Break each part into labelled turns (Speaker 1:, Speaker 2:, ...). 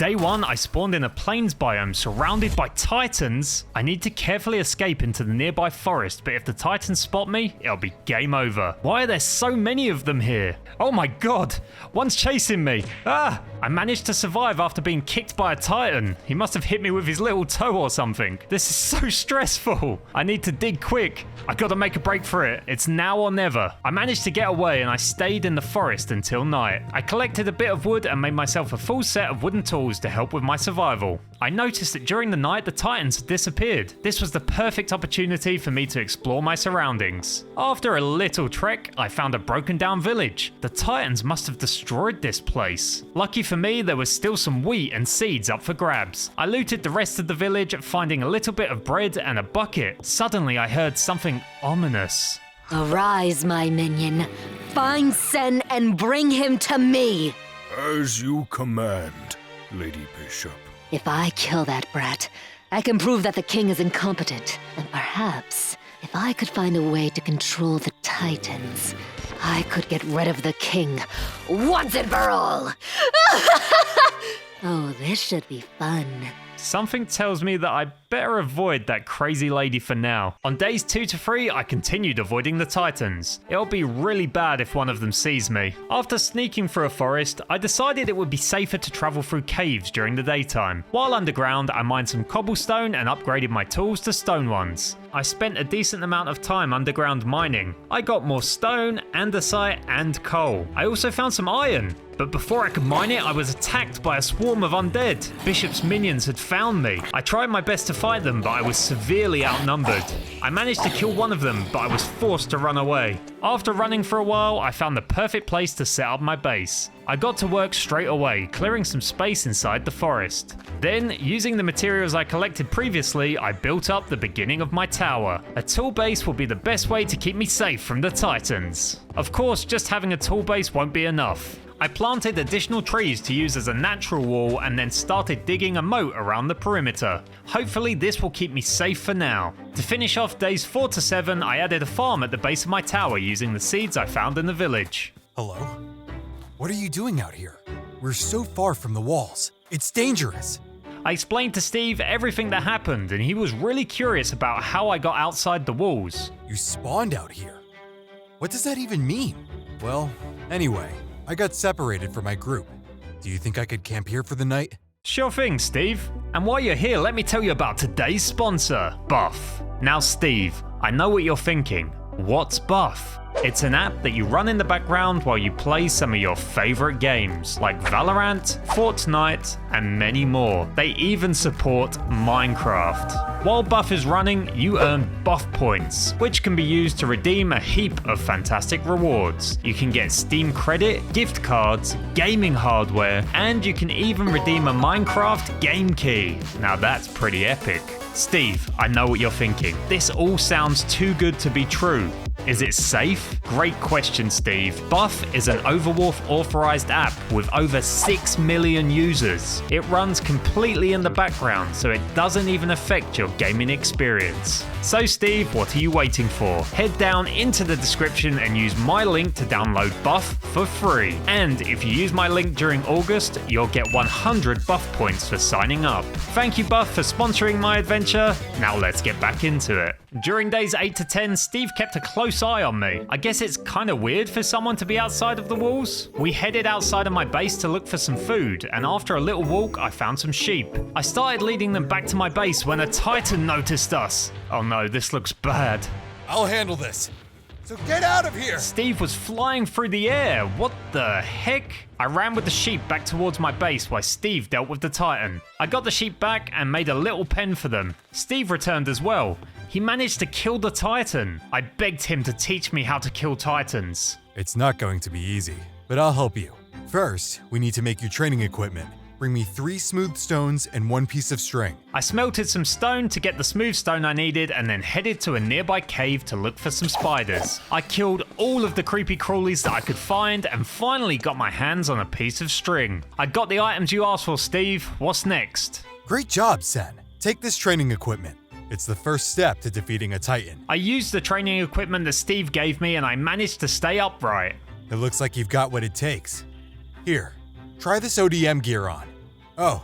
Speaker 1: Day 1, I spawned in a plains biome surrounded by titans. I need to carefully escape into the nearby forest, but if the titans spot me, it'll be game over. Why are there so many of them here? Oh my god, one's chasing me. Ah! I managed to survive after being kicked by a titan. He must have hit me with his little toe or something. This is so stressful. I need to dig quick. I gotta make a break for it. It's now or never. I managed to get away and I stayed in the forest until night. I collected a bit of wood and made myself a full set of wooden tools to help with my survival. I noticed that during the night the titans had disappeared. This was the perfect opportunity for me to explore my surroundings. After a little trek, I found a broken down village. The titans must have destroyed this place. Lucky for me, there was still some wheat and seeds up for grabs. I looted the rest of the village, finding a little bit of bread and a bucket. Suddenly I heard something ominous.
Speaker 2: Arise, my minion. Find Sen and bring him to me.
Speaker 3: As you command, Lady Bishop.
Speaker 2: If I kill that brat, I can prove that the king is incompetent. And perhaps, if I could find a way to control the Titans, I could get rid of the king once and for all. Oh, this should be fun.
Speaker 1: Something tells me that I better avoid that crazy lady for now. On days 2 to 3, I continued avoiding the titans. It'll be really bad if one of them sees me. After sneaking through a forest, I decided it would be safer to travel through caves during the daytime. While underground, I mined some cobblestone and upgraded my tools to stone ones. I spent a decent amount of time underground mining. I got more stone, andesite, and coal. I also found some iron. But before I could mine it, I was attacked by a swarm of undead. Bishop's minions had found me. I tried my best to fight them, but I was severely outnumbered. I managed to kill one of them, but I was forced to run away. After running for a while, I found the perfect place to set up my base. I got to work straight away, clearing some space inside the forest. Then, using the materials I collected previously, I built up the beginning of my tower. A tall base will be the best way to keep me safe from the titans. Of course, just having a tall base won't be enough. I planted additional trees to use as a natural wall and then started digging a moat around the perimeter. Hopefully this will keep me safe for now. To finish off days 4 to 7, I added a farm at the base of my tower using the seeds I found in the village.
Speaker 4: Hello? What are you doing out here? We're so far from the walls. It's dangerous.
Speaker 1: I explained to Steve everything that happened and he was really curious about how I got outside the walls.
Speaker 4: You spawned out here. What does that even mean? Well, anyway, I got separated from my group. Do you think I could camp here for the night?
Speaker 1: Sure thing, Steve. And while you're here, let me tell you about today's sponsor, Buff. Now, Steve, I know what you're thinking. What's Buff? It's an app that you run in the background while you play some of your favorite games, like Valorant, Fortnite, and many more. They even support Minecraft. While Buff is running, you earn Buff points, which can be used to redeem a heap of fantastic rewards. You can get Steam credit, gift cards, gaming hardware, and you can even redeem a Minecraft game key. Now that's pretty epic. Steve, I know what you're thinking. This all sounds too good to be true. Is it safe? Great question, Steve. Buff is an Overwolf authorized app with over 6 million users. It runs completely in the background, so it doesn't even affect your gaming experience. So Steve, what are you waiting for? Head down into the description and use my link to download Buff for free. And if you use my link during August, you'll get 100 Buff points for signing up. Thank you, Buff, for sponsoring my adventure. Now let's get back into it. During days 8 to 10, Steve kept a close eye on me. I guess it's kind of weird for someone to be outside of the walls. We headed outside of my base to look for some food, and after a little walk, I found some sheep. I started leading them back to my base when a titan noticed us. Oh no, this looks bad.
Speaker 4: I'll handle this. So get out of here!
Speaker 1: Steve was flying through the air. What the heck? I ran with the sheep back towards my base while Steve dealt with the titan. I got the sheep back and made a little pen for them. Steve returned as well. He managed to kill the titan. I begged him to teach me how to kill titans.
Speaker 4: It's not going to be easy, but I'll help you. First, we need to make you training equipment. Bring me 3 smooth stones and 1 piece of string.
Speaker 1: I smelted some stone to get the smooth stone I needed and then headed to a nearby cave to look for some spiders. I killed all of the creepy crawlies that I could find and finally got my hands on a piece of string. I got the items you asked for, Steve. What's next?
Speaker 4: Great job, Sen. Take this training equipment. It's the first step to defeating a titan.
Speaker 1: I used the training equipment that Steve gave me and I managed to stay upright.
Speaker 4: It looks like you've got what it takes. Here, try this ODM gear on. Oh,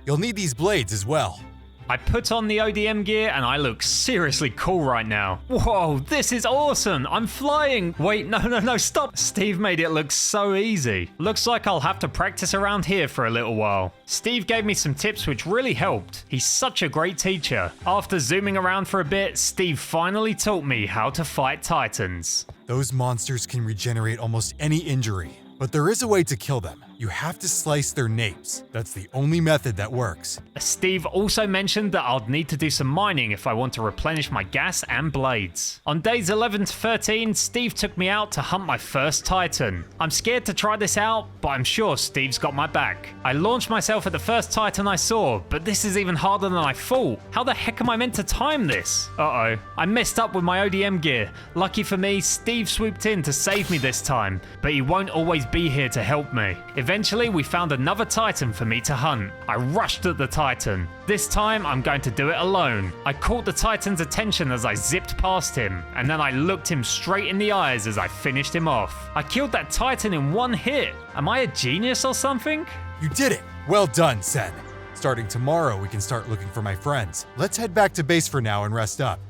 Speaker 4: You'll need these blades as well.
Speaker 1: I put on the ODM gear and I look seriously cool right now. Whoa, this is awesome! I'm flying! Wait, no, stop! Steve made it look so easy. Looks like I'll have to practice around here for a little while. Steve gave me some tips which really helped. He's such a great teacher. After zooming around for a bit, Steve finally taught me how to fight Titans.
Speaker 4: Those monsters can regenerate almost any injury, but there is a way to kill them. You have to slice their napes. That's the only method that works.
Speaker 1: Steve also mentioned that I'll need to do some mining if I want to replenish my gas and blades. On days 11 to 13, Steve took me out to hunt my first Titan. I'm scared to try this out, but I'm sure Steve's got my back. I launched myself at the first Titan I saw, but this is even harder than I thought. How the heck am I meant to time this? Uh-oh. I messed up with my ODM gear. Lucky for me, Steve swooped in to save me this time, but he won't always be here to help me. Eventually, we found another Titan for me to hunt. I rushed at the Titan. This time, I'm going to do it alone. I caught the Titan's attention as I zipped past him, and then I looked him straight in the eyes as I finished him off. I killed that Titan in one hit. Am I a genius or something?
Speaker 4: You did it! Well done, Sen. Starting tomorrow, we can start looking for my friends. Let's head back to base for now and rest up.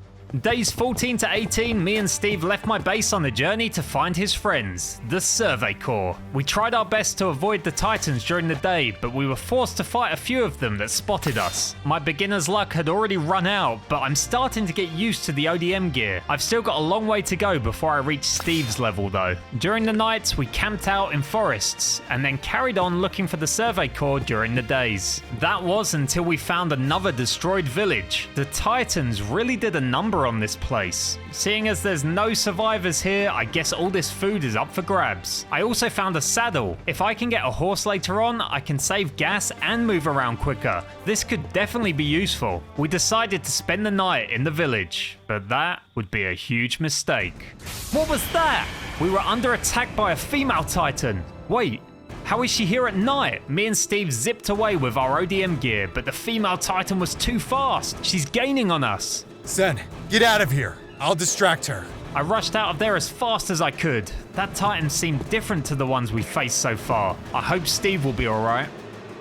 Speaker 1: Days 14 to 18, me and Steve left my base on a journey to find his friends, the Survey Corps. We tried our best to avoid the Titans during the day, but we were forced to fight a few of them that spotted us. My beginner's luck had already run out, but I'm starting to get used to the ODM gear. I've still got a long way to go before I reach Steve's level though. During the nights, we camped out in forests, and then carried on looking for the Survey Corps during the days. That was until we found another destroyed village. The Titans really did a number on this place. Seeing as there's no survivors here, I guess all this food is up for grabs. I also found a saddle. If I can get a horse later on, I can save gas and move around quicker. This could definitely be useful. We decided to spend the night in the village, but that would be a huge mistake. What was that? We were under attack by a female Titan. Wait, how is she here at night? Me and Steve zipped away with our ODM gear, but the female Titan was too fast. She's gaining on us.
Speaker 4: Sen, get out of here. I'll distract her.
Speaker 1: I rushed out of there as fast as I could. That Titan seemed different to the ones we faced so far. I hope Steve will be alright.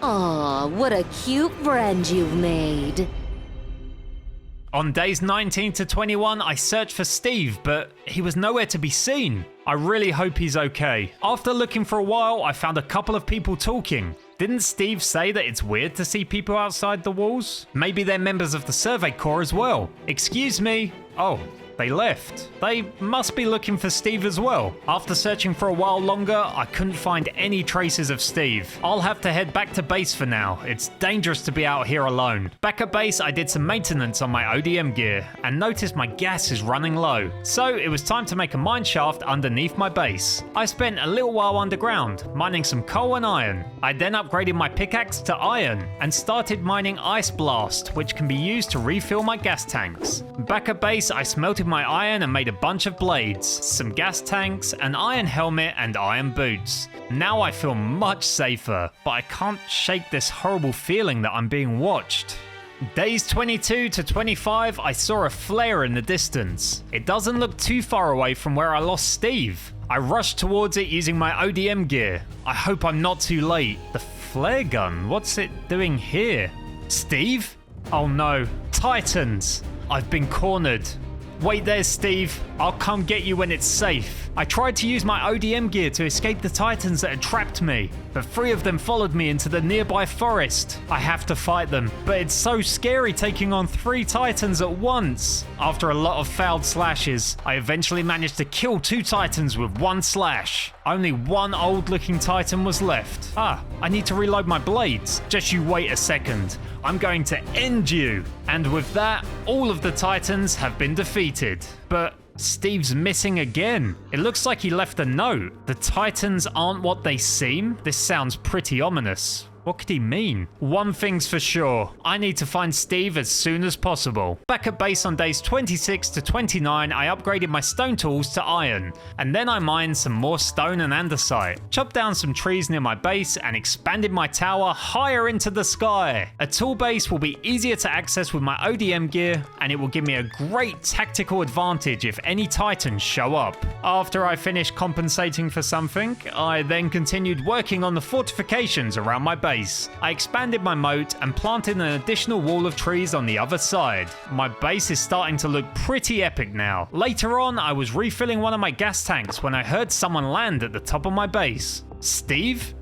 Speaker 2: Aw, what a cute friend you've made.
Speaker 1: On days 19 to 21, I searched for Steve, but he was nowhere to be seen. I really hope he's okay. After looking for a while, I found a couple of people talking. Didn't Steve say that it's weird to see people outside the walls? Maybe they're members of the Survey Corps as well. Excuse me. Oh, they left. They must be looking for Steve as well. After searching for a while longer, I couldn't find any traces of Steve. I'll have to head back to base for now. It's dangerous to be out here alone. Back at base, I did some maintenance on my ODM gear and noticed my gas is running low. So it was time to make a mine shaft underneath my base. I spent a little while underground, mining some coal and iron. I then upgraded my pickaxe to iron and started mining Ice Blast, which can be used to refill my gas tanks. Back at base, I smelted my iron and made a bunch of blades, some gas tanks, an iron helmet, and iron boots. Now I feel much safer, but I can't shake this horrible feeling that I'm being watched. Days 22 to 25, I saw a flare in the distance. It doesn't look too far away from where I lost Steve. I rushed towards it using my ODM gear. I hope I'm not too late. The flare gun, what's it doing here? Steve? Oh no, Titans! I've been cornered. Wait there, Steve. I'll come get you when it's safe. I tried to use my ODM gear to escape the Titans that had trapped me, but 3 of them followed me into the nearby forest. I have to fight them, but it's so scary taking on 3 Titans at once. After a lot of failed slashes, I eventually managed to kill 2 Titans with 1 slash. Only 1 old-looking Titan was left. I need to reload my blades. Just you wait a second. I'm going to end you. And with that, all of the Titans have been defeated. But Steve's missing again. It looks like he left a note. The Titans aren't what they seem? This sounds pretty ominous. What could he mean? One thing's for sure, I need to find Steve as soon as possible. Back at base on days 26 to 29, I upgraded my stone tools to iron, and then I mined some more stone and andesite, chopped down some trees near my base, and expanded my tower higher into the sky. A tool base will be easier to access with my ODM gear, and it will give me a great tactical advantage if any Titans show up. After I finished compensating for something, I then continued working on the fortifications around my base. base. I expanded my moat and planted an additional wall of trees on the other side. My base is starting to look pretty epic now. Later on, I was refilling one of my gas tanks when I heard someone land at the top of my base. Steve?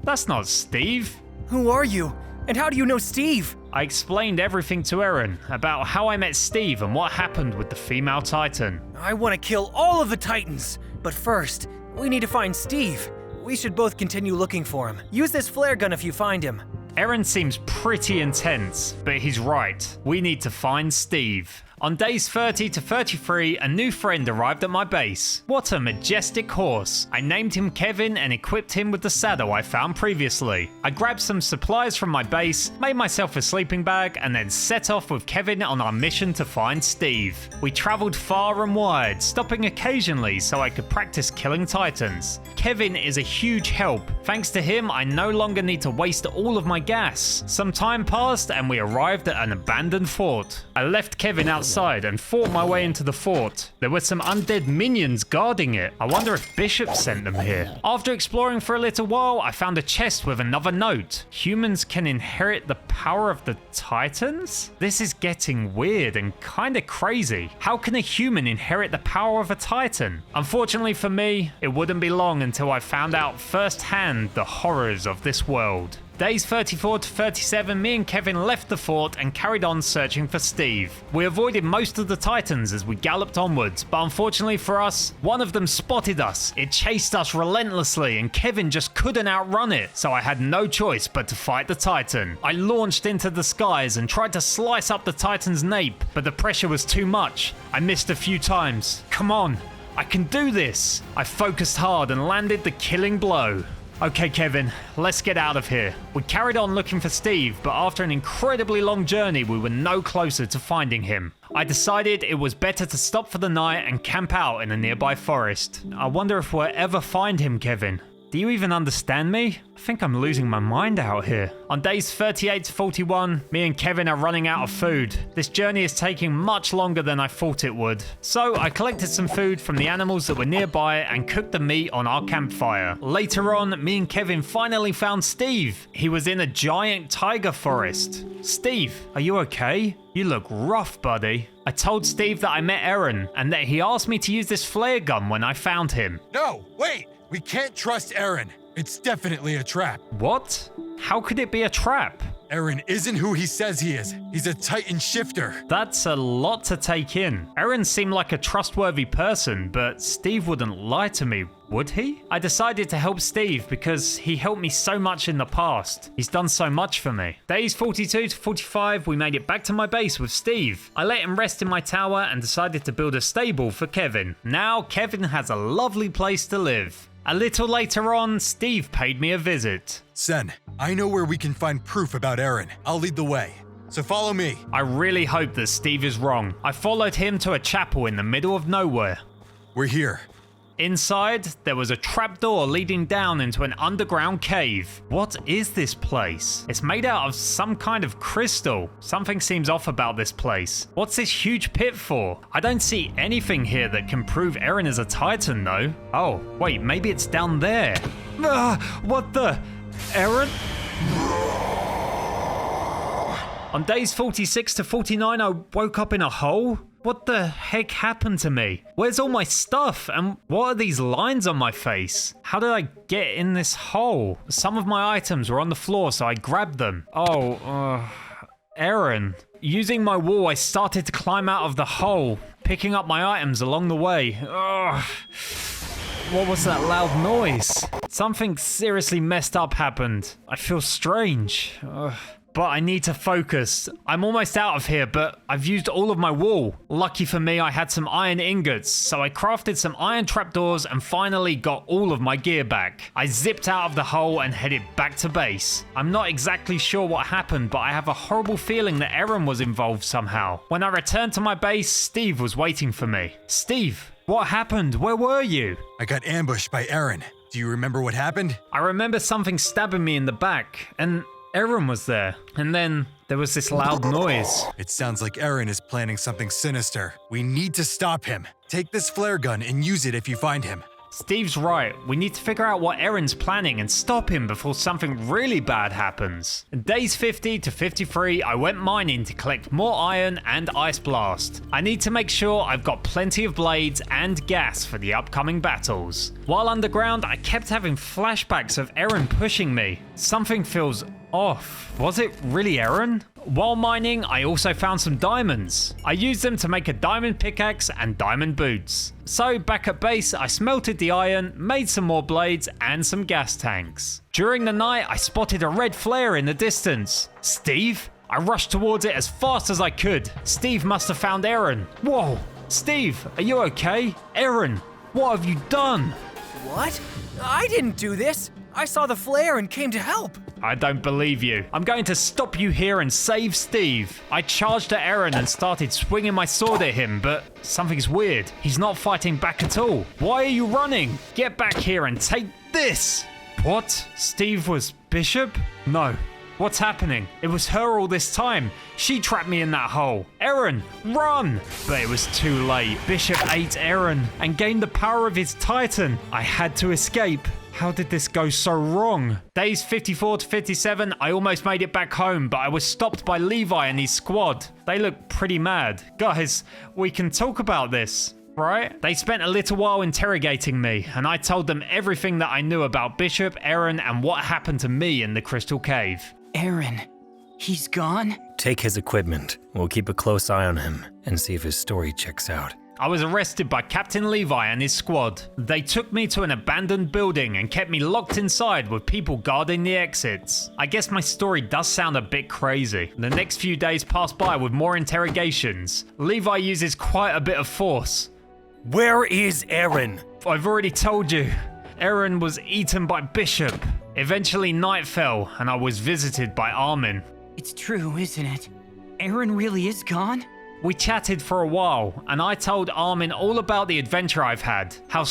Speaker 1: That's not Steve.
Speaker 5: Who are you? And how do you know Steve?
Speaker 1: I explained everything to Eren about how I met Steve and what happened with the female Titan.
Speaker 5: I want to kill all of the Titans. But first, we need to find Steve. We should both continue looking for him. Use this flare gun if you find him.
Speaker 1: Eren seems pretty intense, but he's right. We need to find Steve. On days 30 to 33, a new friend arrived at my base. What a majestic horse. I named him Kevin and equipped him with the saddle I found previously. I grabbed some supplies from my base, made myself a sleeping bag, and then set off with Kevin on our mission to find Steve. We traveled far and wide, stopping occasionally so I could practice killing Titans. Kevin is a huge help. Thanks to him, I no longer need to waste all of my gas. Some time passed and we arrived at an abandoned fort. I left Kevin outside and fought my way into the fort. There were some undead minions guarding it. I wonder if Bishop sent them here. After exploring for a little while, I found a chest with another note. Humans can inherit the power of the Titans? This is getting weird and kinda crazy. How can a human inherit the power of a Titan? Unfortunately for me, it wouldn't be long until I found out firsthand the horrors of this world. Days 34 to 37, me and Kevin left the fort and carried on searching for Steve. We avoided most of the Titans as we galloped onwards, but unfortunately for us, one of them spotted us. It chased us relentlessly and Kevin just couldn't outrun it, so I had no choice but to fight the Titan. I launched into the skies and tried to slice up the Titan's nape, but the pressure was too much. I missed a few times. Come on, I can do this. I focused hard and landed the killing blow. Okay, Kevin, let's get out of here. We carried on looking for Steve, but after an incredibly long journey, we were no closer to finding him. I decided it was better to stop for the night and camp out in a nearby forest. I wonder if we'll ever find him, Kevin. Do you even understand me? I think I'm losing my mind out here. On days 38 to 41, me and Kevin are running out of food. This journey is taking much longer than I thought it would. So I collected some food from the animals that were nearby and cooked the meat on our campfire. Later on, me and Kevin finally found Steve. He was in a giant tiger forest. Steve, are you okay? You look rough, buddy. I told Steve that I met Eren and that he asked me to use this flare gun when I found him.
Speaker 4: No, wait! We can't trust Eren. It's definitely a trap.
Speaker 1: What? How could it be a trap?
Speaker 4: Eren isn't who he says he is. He's a Titan shifter.
Speaker 1: That's a lot to take in. Eren seemed like a trustworthy person, but Steve wouldn't lie to me, would he? I decided to help Steve because he helped me so much in the past. He's done so much for me. Days 42 to 45, we made it back to my base with Steve. I let him rest in my tower and decided to build a stable for Kevin. Now Kevin has a lovely place to live. A little later on, Steve paid me a visit.
Speaker 4: Sen, I know where we can find proof about Eren. I'll lead the way. So follow me.
Speaker 1: I really hope that Steve is wrong. I followed him to a chapel in the middle of nowhere.
Speaker 4: We're here.
Speaker 1: Inside, there was a trapdoor leading down into an underground cave. What is this place? It's made out of some kind of crystal. Something seems off about this place. What's this huge pit for? I don't see anything here that can prove Eren is a Titan, though. Oh, wait, maybe it's down there. What the? Eren? On days 46 to 49, I woke up in a hole. What the heck happened to me? Where's all my stuff? And what are these lines on my face? How did I get in this hole? Some of my items were on the floor, so I grabbed them. Eren. Using my wall, I started to climb out of the hole, picking up my items along the way. What was that loud noise? Something seriously messed up happened. I feel strange. But I need to focus. I'm almost out of here, but I've used all of my wool. Lucky for me, I had some iron ingots, so I crafted some iron trapdoors and finally got all of my gear back. I zipped out of the hole and headed back to base. I'm not exactly sure what happened, but I have a horrible feeling that Eren was involved somehow. When I returned to my base, Steve was waiting for me. Steve, what happened? Where were you?
Speaker 4: I got ambushed by Eren. Do you remember what happened?
Speaker 1: I remember something stabbing me in the back, and Eren was there, and then there was this loud noise.
Speaker 4: It sounds like Eren is planning something sinister. We need to stop him. Take this flare gun and use it if you find him.
Speaker 1: Steve's right. We need to figure out what Aaron's planning and stop him before something really bad happens. Days 50 to 53, I went mining to collect more iron and ice blast. I need to make sure I've got plenty of blades and gas for the upcoming battles. While underground, I kept having flashbacks of Aaron pushing me. Something feels off. Was it really Aaron? While mining, I also found some diamonds. I used them to make a diamond pickaxe and diamond boots. So back at base, I smelted the iron, made some more blades and some gas tanks. During the night, I spotted a red flare in the distance. Steve? I rushed towards it as fast as I could. Steve must have found Aaron. Whoa! Steve, are you okay? Aaron, what have you done?
Speaker 5: What? I didn't do this. I saw the flare and came to help.
Speaker 1: I don't believe you. I'm going to stop you here and save Steve. I charged at Aaron and started swinging my sword at him, but something's weird. He's not fighting back at all. Why are you running? Get back here and take this. What? Steve was Bishop? No. What's happening? It was her all this time. She trapped me in that hole. Aaron, run! But it was too late. Bishop ate Aaron and gained the power of his Titan. I had to escape. How did this go so wrong? Days 54 to 57, I almost made it back home, but I was stopped by Levi and his squad. They look pretty mad. Guys, we can talk about this, right? They spent a little while interrogating me, and I told them everything that I knew about Bishop, Aaron, and what happened to me in the Crystal Cave.
Speaker 6: Aaron, he's gone?
Speaker 7: Take his equipment. We'll keep a close eye on him and see if his story checks out.
Speaker 1: I was arrested by Captain Levi and his squad. They took me to an abandoned building and kept me locked inside with people guarding the exits. I guess my story does sound a bit crazy. The next few days pass by with more interrogations. Levi uses quite a bit of force.
Speaker 5: Where is Aaron?
Speaker 1: I've already told you. Aaron was eaten by Bishop. Eventually night fell and I was visited by Armin.
Speaker 6: It's true, isn't it? Aaron really is gone?
Speaker 1: We chatted for a while, and I told Armin all about the adventure I've had. How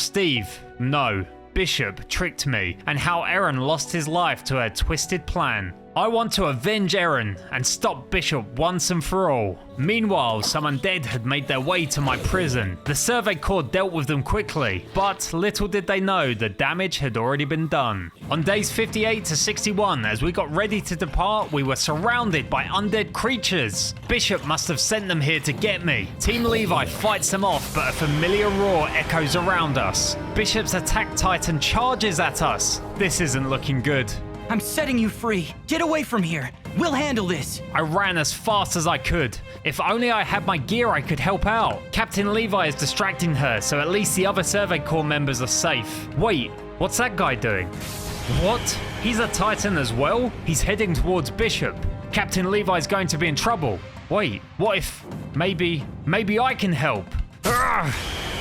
Speaker 1: Bishop tricked me, and how Aaron lost his life to a twisted plan. I want to avenge Aaron and stop Bishop once and for all. Meanwhile, some undead had made their way to my prison. The Survey Corps dealt with them quickly, but little did they know the damage had already been done. On days 58 to 61, as we got ready to depart, we were surrounded by undead creatures. Bishop must have sent them here to get me. Team Levi fights them off, but a familiar roar echoes around us. Bishop's attack titan charges at us. This isn't looking good.
Speaker 6: I'm setting you free. Get away from here. We'll handle this.
Speaker 1: I ran as fast as I could. If only I had my gear, I could help out. Captain Levi is distracting her, so at least the other Survey Corps members are safe. Wait, what's that guy doing? What? He's a Titan as well? He's heading towards Bishop. Captain Levi's going to be in trouble. Wait, what if... Maybe I can help. Urgh!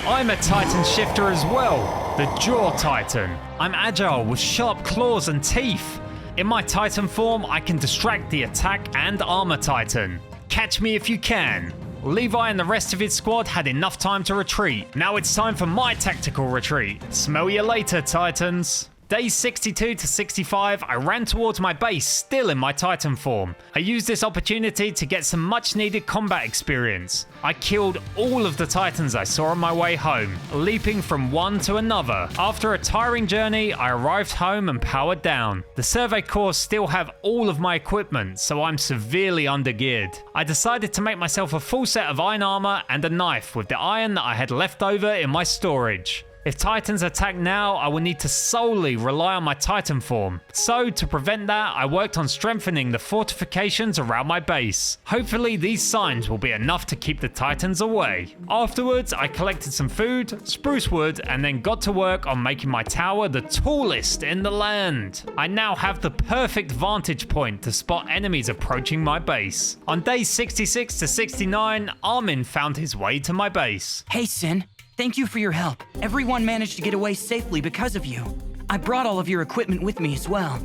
Speaker 1: I'm a Titan shifter as well, the Jaw Titan. I'm agile with sharp claws and teeth. In my Titan form, I can distract the attack and armor Titan. Catch me if you can. Levi and the rest of his squad had enough time to retreat. Now it's time for my tactical retreat. Smell you later, Titans. Days 62 to 65, I ran towards my base, still in my Titan form. I used this opportunity to get some much needed combat experience. I killed all of the Titans I saw on my way home, leaping from one to another. After a tiring journey, I arrived home and powered down. The Survey Corps still have all of my equipment, so I'm severely undergeared. I decided to make myself a full set of iron armor and a knife with the iron that I had left over in my storage. If Titans attack now, I will need to solely rely on my Titan form. So, to prevent that, I worked on strengthening the fortifications around my base. Hopefully, these signs will be enough to keep the Titans away. Afterwards, I collected some food, spruce wood, and then got to work on making my tower the tallest in the land. I now have the perfect vantage point to spot enemies approaching my base. On days 66 to 69, Armin found his way to my base.
Speaker 6: Hey, Sin. Thank you for your help. Everyone managed to get away safely because of you. I brought all of your equipment with me as well.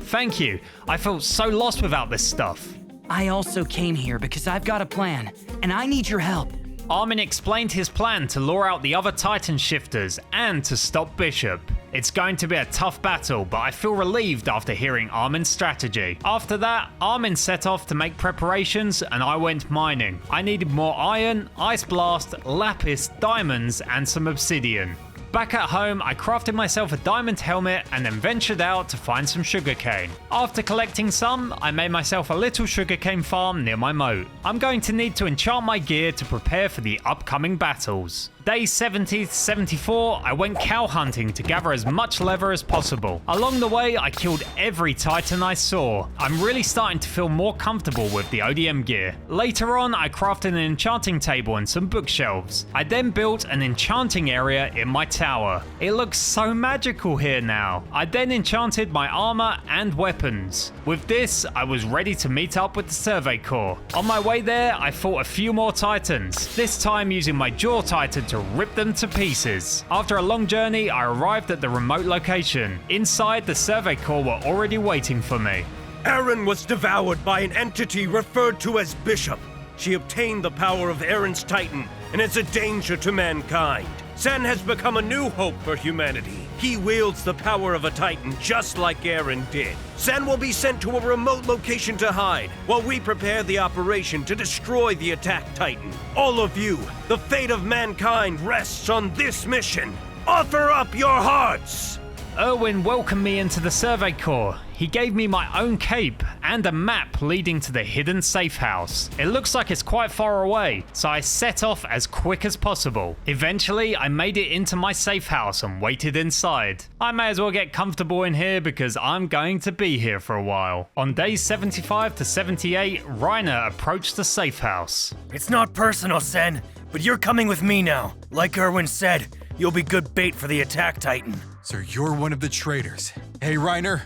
Speaker 1: Thank you. I felt so lost without this stuff.
Speaker 6: I also came here because I've got a plan, and I need your help.
Speaker 1: Armin explained his plan to lure out the other Titan shifters and to stop Bishop. It's going to be a tough battle, but I feel relieved after hearing Armin's strategy. After that, Armin set off to make preparations and I went mining. I needed more iron, ice blast, lapis, diamonds, and some obsidian. Back at home, I crafted myself a diamond helmet and then ventured out to find some sugarcane. After collecting some, I made myself a little sugarcane farm near my moat. I'm going to need to enchant my gear to prepare for the upcoming battles. Day 70 to 74, I went cow hunting to gather as much leather as possible. Along the way, I killed every titan I saw. I'm really starting to feel more comfortable with the ODM gear. Later on, I crafted an enchanting table and some bookshelves. I then built an enchanting area in my tower. It looks so magical here now. I then enchanted my armor and weapons. With this, I was ready to meet up with the Survey Corps. On my way there, I fought a few more titans, this time using my Jaw Titan to rip them to pieces. After a long journey, I arrived at the remote location. Inside, the Survey Corps were already waiting for me.
Speaker 8: Eren was devoured by an entity referred to as Bishop. She obtained the power of Eren's Titan and is a danger to mankind. Sen has become a new hope for humanity. He wields the power of a Titan just like Eren did. Sen will be sent to a remote location to hide while we prepare the operation to destroy the attack Titan. All of you, the fate of mankind rests on this mission. Offer up your hearts!
Speaker 1: Erwin welcomed me into the Survey Corps. He gave me my own cape and a map leading to the hidden safe house. It looks like it's quite far away, so I set off as quick as possible. Eventually, I made it into my safe house and waited inside. I may as well get comfortable in here because I'm going to be here for a while. On days 75 to 78, Reiner approached the safe house.
Speaker 5: It's not personal, Sen, but you're coming with me now. Like Erwin said, you'll be good bait for the attack Titan.
Speaker 4: So you're one of the traitors. Hey, Reiner.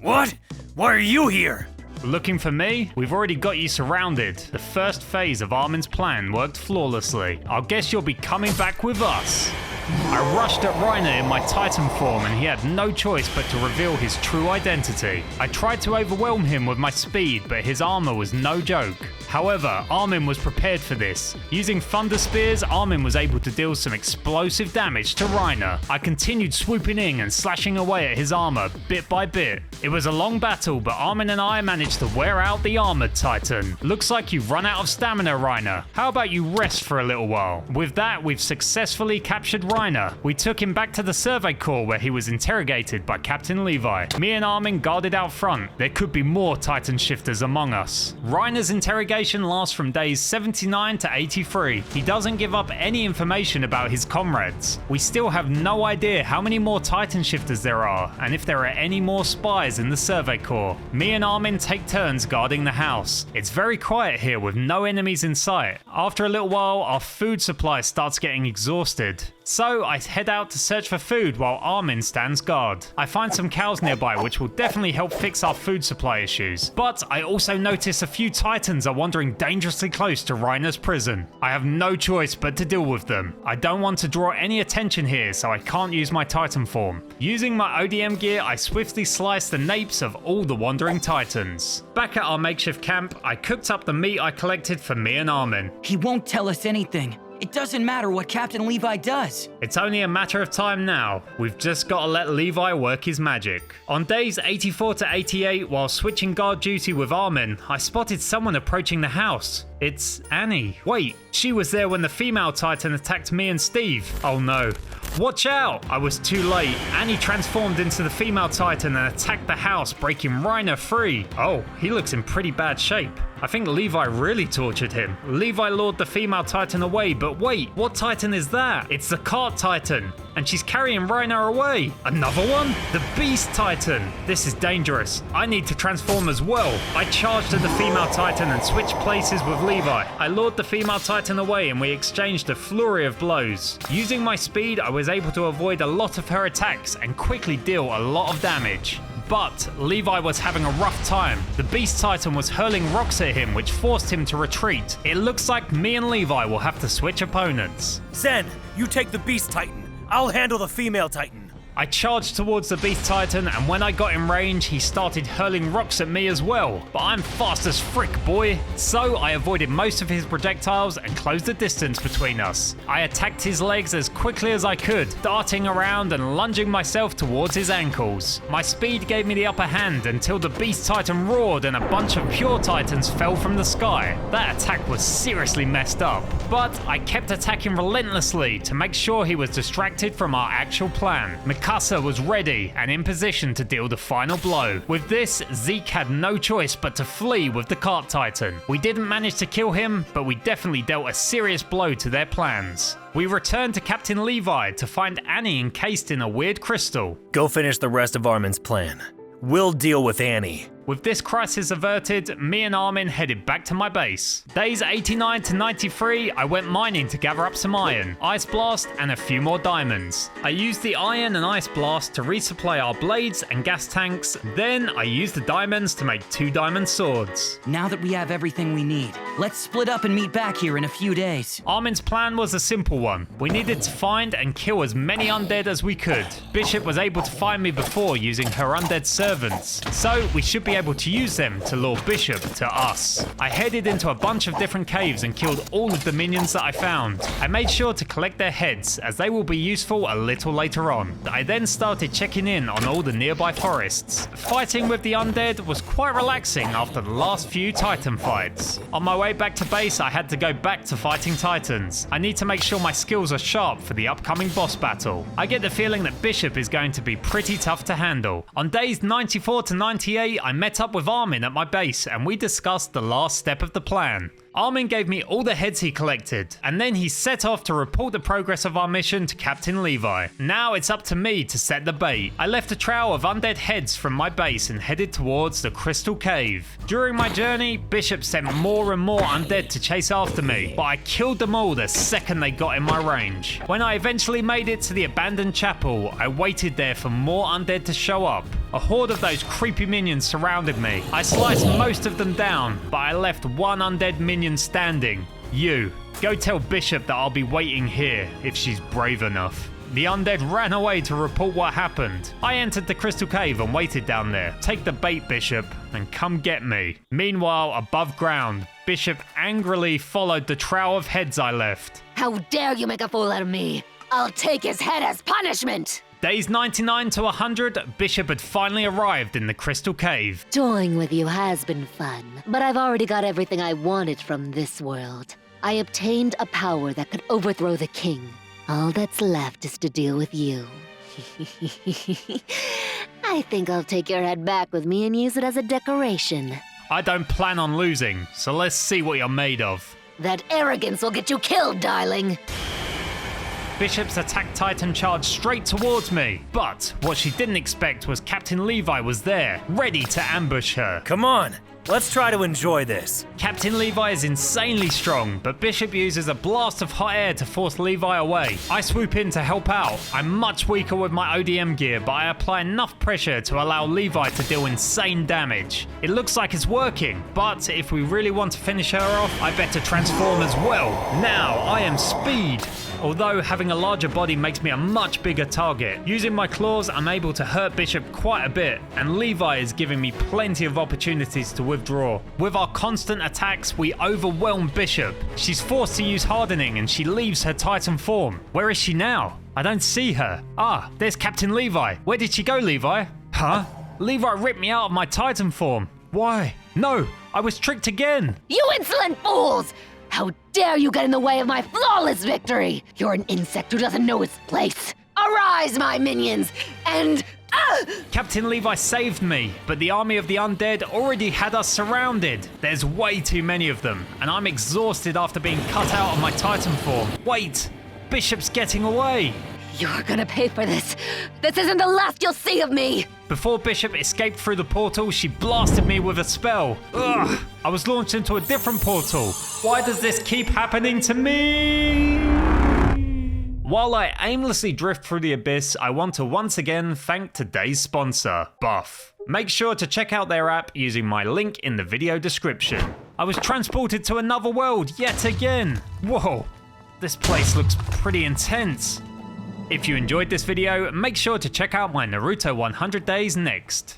Speaker 5: What? Why are you here?
Speaker 1: Looking for me? We've already got you surrounded. The first phase of Armin's plan worked flawlessly. I'll guess you'll be coming back with us. I rushed at Reiner in my Titan form and he had no choice but to reveal his true identity. I tried to overwhelm him with my speed, but his armor was no joke. However, Armin was prepared for this. Using Thunder Spears, Armin was able to deal some explosive damage to Reiner. I continued swooping in and slashing away at his armor bit by bit. It was a long battle, but Armin and I managed to wear out the armored Titan. Looks like you've run out of stamina, Reiner. How about you rest for a little while? With that, we've successfully captured Reiner. We took him back to the Survey Corps where he was interrogated by Captain Levi. Me and Armin guarded out front. There could be more Titan shifters among us. Reiner's interrogation lasts from days 79 to 83. He doesn't give up any information about his comrades. We still have no idea how many more Titan shifters there are and if there are any more spies in the Survey Corps. Me and Armin take turns guarding the house. It's very quiet here with no enemies in sight. After a little while, our food supply starts getting exhausted. So I head out to search for food while Armin stands guard. I find some cows nearby which will definitely help fix our food supply issues. But I also notice a few Titans are wandering dangerously close to Reiner's prison. I have no choice but to deal with them. I don't want to draw any attention here, so I can't use my Titan form. Using my ODM gear, I swiftly slice the napes of all the wandering Titans. Back at our makeshift camp, I cooked up the meat I collected for me and Armin.
Speaker 6: He won't tell us anything. It doesn't matter what Captain Levi does.
Speaker 1: It's only a matter of time now. We've just got to let Levi work his magic. On days 84 to 88, while switching guard duty with Armin, I spotted someone approaching the house. It's Annie. Wait, she was there when the female Titan attacked me and Steve. Oh no. Watch out! I was too late. Annie transformed into the female Titan and attacked the house, breaking Reiner free. Oh, he looks in pretty bad shape. I think Levi really tortured him. Levi lured the female Titan away, but wait, what Titan is that? It's the Cart Titan, and she's carrying Reiner away. Another one? The Beast Titan. This is dangerous. I need to transform as well. I charged at the female Titan and switched places with Levi. I lured the female Titan away and we exchanged a flurry of blows. Using my speed, I was able to avoid a lot of her attacks and quickly deal a lot of damage. But Levi was having a rough time. The Beast Titan was hurling rocks at him, which forced him to retreat. It looks like me and Levi will have to switch opponents.
Speaker 5: Sen, you take the Beast Titan. I'll handle the female Titan.
Speaker 1: I charged towards the Beast Titan, and when I got in range, he started hurling rocks at me as well. But I'm fast as frick, boy. So I avoided most of his projectiles and closed the distance between us. I attacked his legs as quickly as I could, darting around and lunging myself towards his ankles. My speed gave me the upper hand until the Beast Titan roared and a bunch of pure Titans fell from the sky. That attack was seriously messed up, but I kept attacking relentlessly to make sure he was distracted from our actual plan. Mikasa was ready and in position to deal the final blow. With this, Zeke had no choice but to flee with the Cart Titan. We didn't manage to kill him, but we definitely dealt a serious blow to their plans. We returned to Captain Levi to find Annie encased in a weird crystal.
Speaker 7: Go finish the rest of Armin's plan. We'll deal with Annie.
Speaker 1: With this crisis averted, me and Armin headed back to my base. Days 89 to 93, I went mining to gather up some iron, ice blast, and a few more diamonds. I used the iron and ice blast to resupply our blades and gas tanks, then I used the diamonds to make 2 diamond swords.
Speaker 6: Now that we have everything we need, let's split up and meet back here in a few days.
Speaker 1: Armin's plan was a simple one. We needed to find and kill as many undead as we could. Bishop was able to find me before using her undead servants, so we should be able to use them to lure Bishop to us. I headed into a bunch of different caves and killed all of the minions that I found. I made sure to collect their heads, as they will be useful a little later on. I then started checking in on all the nearby forests. Fighting with the undead was quite relaxing after the last few Titan fights. On my way back to base, I had to go back to fighting Titans. I need to make sure my skills are sharp for the upcoming boss battle. I get the feeling that Bishop is going to be pretty tough to handle. On days 94 to 98, I met up with Armin at my base and we discussed the last step of the plan. Armin gave me all the heads he collected, and then he set off to report the progress of our mission to Captain Levi. Now it's up to me to set the bait. I left a trail of undead heads from my base and headed towards the Crystal Cave. During my journey, Bishop sent more and more undead to chase after me, but I killed them all the second they got in my range. When I eventually made it to the abandoned chapel, I waited there for more undead to show up. A horde of those creepy minions surrounded me. I sliced most of them down, but I left one undead minion standing. You. Go tell Bishop that I'll be waiting here if she's brave enough. The undead ran away to report what happened. I entered the Crystal Cave and waited down there. Take the bait, Bishop, and come get me. Meanwhile, above ground, Bishop angrily followed the trail of heads I left.
Speaker 2: How dare you make a fool out of me? I'll take his head as punishment!
Speaker 1: Days 99 to 100, Bishop had finally arrived in the Crystal Cave.
Speaker 2: Toying with you has been fun, but I've already got everything I wanted from this world. I obtained a power that could overthrow the king. All that's left is to deal with you. I think I'll take your head back with me and use it as a decoration.
Speaker 1: I don't plan on losing, so let's see what you're made of.
Speaker 2: That arrogance will get you killed, darling.
Speaker 1: Bishop's attack titan charged straight towards me, but what she didn't expect was Captain Levi was there, ready to ambush her.
Speaker 7: Come on, let's try to enjoy this.
Speaker 1: Captain Levi is insanely strong, but Bishop uses a blast of hot air to force Levi away. I swoop in to help out. I'm much weaker with my ODM gear, but I apply enough pressure to allow Levi to deal insane damage. It looks like it's working, but if we really want to finish her off, I better transform as well. Now I am Speed. Although having a larger body makes me a much bigger target. Using my claws, I'm able to hurt Bishop quite a bit, and Levi is giving me plenty of opportunities to withdraw. With our constant attacks, we overwhelm Bishop. She's forced to use hardening and she leaves her Titan form. Where is she now? I don't see her. Ah, there's Captain Levi. Where did she go, Levi? Huh? Levi ripped me out of my Titan form. Why? No, I was tricked again.
Speaker 2: You insolent fools! How dare you get in the way of my flawless victory! You're an insect who doesn't know its place. Arise, my minions, and...
Speaker 1: Captain Levi saved me, but the army of the undead already had us surrounded. There's way too many of them, and I'm exhausted after being cut out of my Titan form. Wait, Bishop's getting away.
Speaker 2: You're gonna pay for this. This isn't the last you'll see of me!
Speaker 1: Before Bishop escaped through the portal, she blasted me with a spell. Ugh! I was launched into a different portal. Why does this keep happening to me? While I aimlessly drift through the abyss, I want to once again thank today's sponsor, Buff. Make sure to check out their app using my link in the video description. I was transported to another world yet again. Whoa, this place looks pretty intense. If you enjoyed this video, make sure to check out my Naruto 100 Days next.